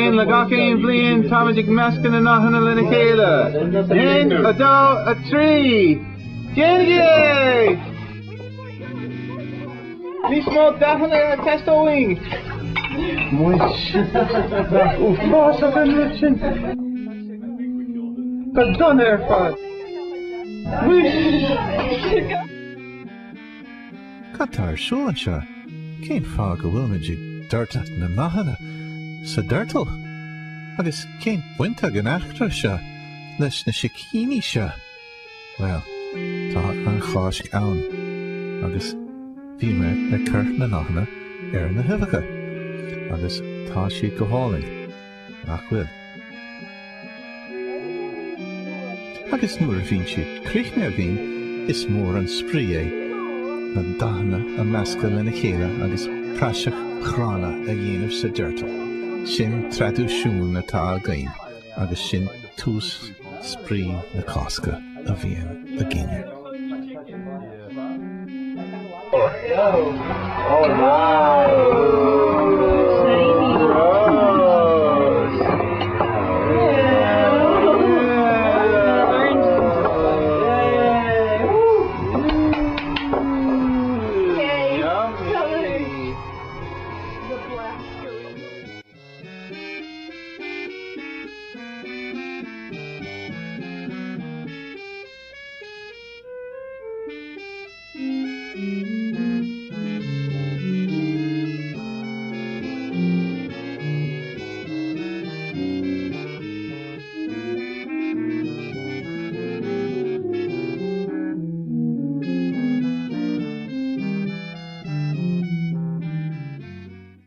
Again, Lagakin, Blian, Tomagic Maskin, and Nahana Linakela. And a dow, a tree. Jenny! We smoke dathanna testoing. Moish. Uffos of a mission. But done there, fun. Qatar Sean Sha. Came fog a wilmage dirtat na mahana. Sa dirtal. Agus came winter gan achtra sha. Lesh na shikini sha. Well, ta an Cháisc aun. Agus Vime na Curt na Nachna na Hivacha. Agus tá si go háling. Achwyl. Agus nuair bhín siad críochna bhín is mór an sprí na dathanna a meascail lena chéile agus praseach chrána a dhéanamh sa deirteal. Sin tradúisiún na tá a gain agus sin tús sprí na Cásca a bhíon a gine. Oh, wow! The black